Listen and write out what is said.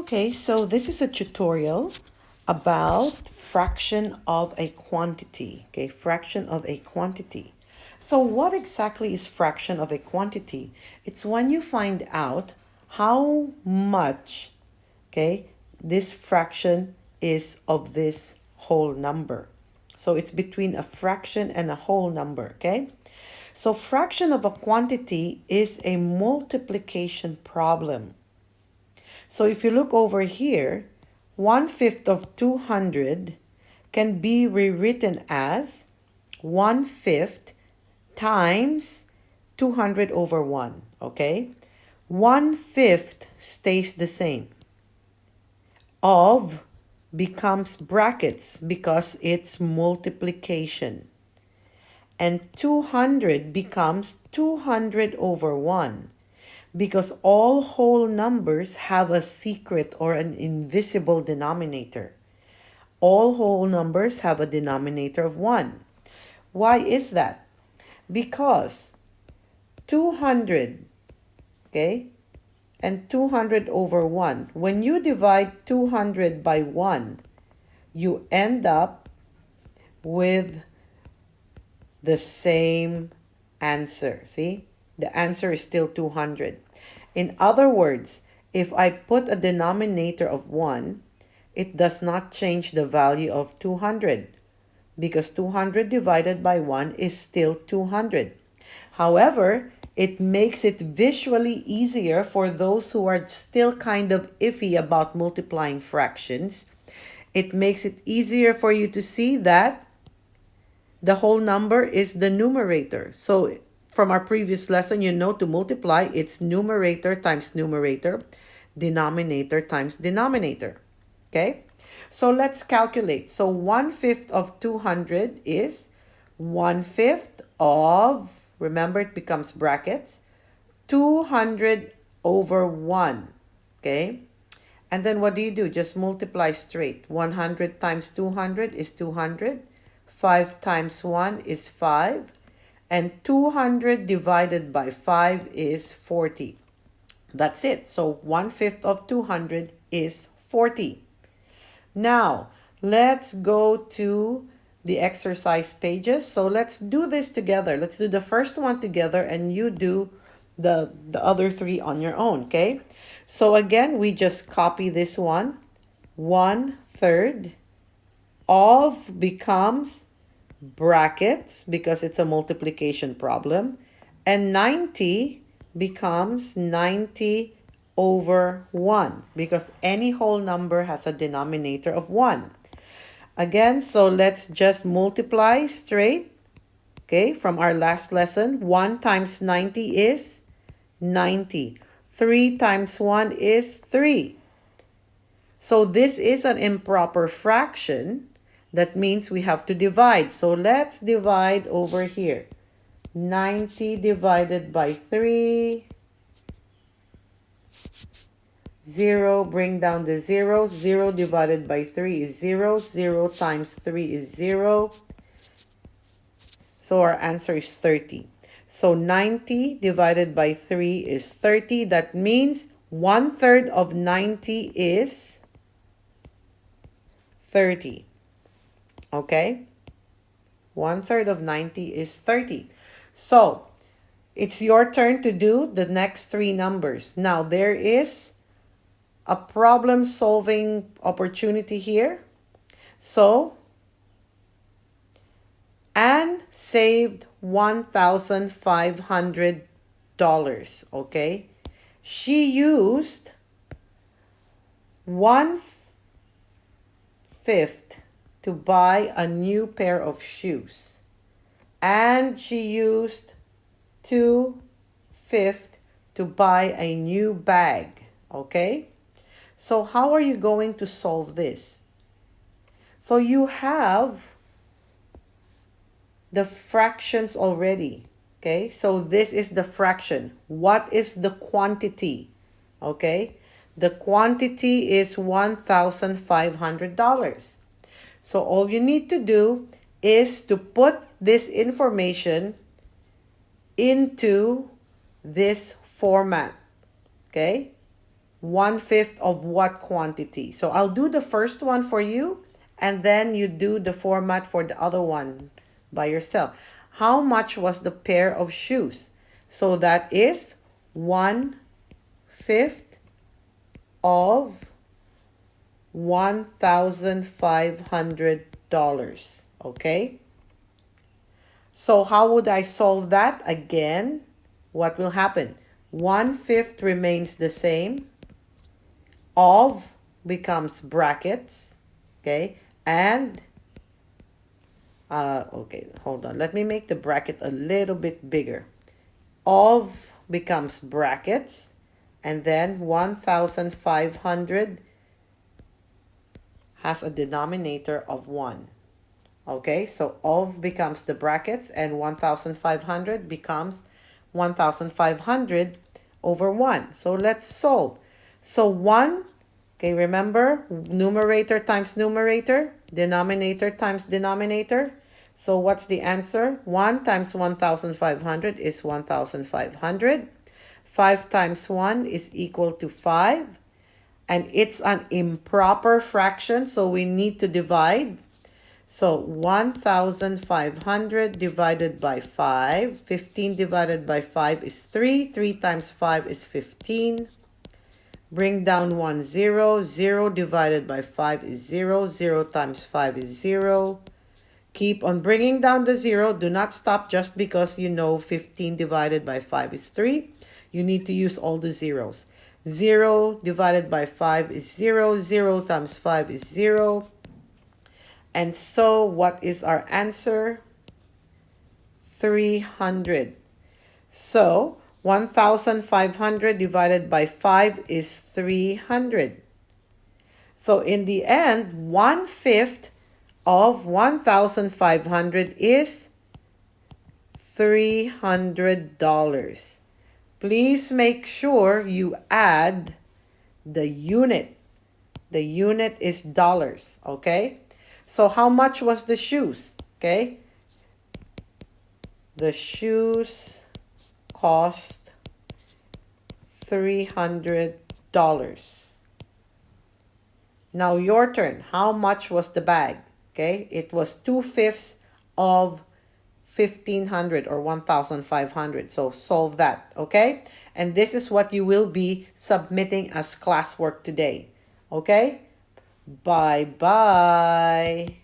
Okay, so this is a tutorial about fraction of a quantity. Okay, fraction of a quantity. So what exactly is fraction of a quantity? It's when you find out how much, okay, this fraction is of this whole number. So it's between a fraction and a whole number, okay? So fraction of a quantity is a multiplication problem. So if you look over here, 1/5 of 200 can be rewritten as 1/5 times 200 over 1, okay? 1/5 stays the same. Of becomes brackets because it's multiplication. And 200 becomes 200 over 1 because all whole numbers have a secret or an invisible denominator. All whole numbers have a denominator of 1. Why is that? Because 200, okay, and 200 over 1, when you divide 200 by 1, you end up with the same answer. See? The answer is still 200. In other words, if I put a denominator of 1, it does not change the value of 200 because 200 divided by 1 is still 200. However, it makes it visually easier for those who are still kind of iffy about multiplying fractions. It makes it easier for you to see that the whole number is the numerator. So from our previous lesson, you know to multiply, it's numerator times numerator, denominator times denominator. Okay? So let's calculate. So 1/5 of 200 is 1/5 of, remember it becomes brackets, 200 over 1. Okay? And then what do? Just multiply straight. 100 times 200 is 200. 5 times 1 is 5. And 200 divided by 5 is 40. That's it. So 1/5 of 200 is 40. Now, let's go to the exercise pages. So let's do this together. Let's do the first one together and you do the other three on your own, okay? So again, we just copy this one. 1/3 of becomes brackets because it's a multiplication problem. And 90 becomes 90 over 1 because any whole number has a denominator of 1. Again, so let's just multiply straight. Okay, from our last lesson, 1 times 90 is 90. 3 times 1 is 3. So this is an improper fraction. That means we have to divide. So let's divide over here. 90 divided by 3. 0, bring down the 0. 0 divided by 3 is 0. 0 times 3 is 0. So our answer is 30. So 90 divided by 3 is 30. That means 1/3 of 90 is 30. Okay? 1/3 of 90 is 30. So it's your turn to do the next three numbers. Now there is a problem solving opportunity here. So Anne saved $1,500. Okay? She used 1/5 to buy a new pair of shoes. And she used 2/5 to buy a new bag. Okay? So how are you going to solve this? So you have the fractions already. Okay? So this is the fraction. What is the quantity? Okay? The quantity is $1,500. So all you need to do is to put this information into this format. Okay? 1/5 of what quantity? So I'll do the first one for you, and then you do the format for the other one by yourself. How much was the pair of shoes? So that is 1/5 of $1,500. Okay? So how would I solve that? Again, what will happen? 1/5 remains the same. Of becomes brackets. Okay? And, okay, hold on. Let me make the bracket a little bit bigger. Of becomes brackets. And then 1,500 has a denominator of 1. Okay, so of becomes the brackets and 1,500 becomes 1,500 over 1. So let's solve. So 1, okay, remember numerator times numerator, denominator times denominator. So what's the answer? 1 times 1,500 is 1,500. 5 times 1 is equal to 5. And it's an improper fraction, so we need to divide. So 1,500 divided by 5. 15 divided by 5 is 3. 3 times 5 is 15. Bring down 1 0. 0 divided by 5 is 0. 0 times 5 is 0. Keep on bringing down the 0. Do not stop just because you know 15 divided by 5 is 3. You need to use all the zeros. 0 divided by 5 is 0. 0 times 5 is 0. And so what is our answer? 300. So 1,500 divided by 5 is 300. So in the end, 1/5 of 1,500 is $300. Please make sure you add the unit. The unit is dollars, okay? So how much was the shoes? Okay. The shoes cost $300. Now your turn. How much was the bag? Okay. It was 2/5 of 1,500 or 1,500. So solve that. Okay. And this is what you will be submitting as classwork today. Okay. Bye-bye.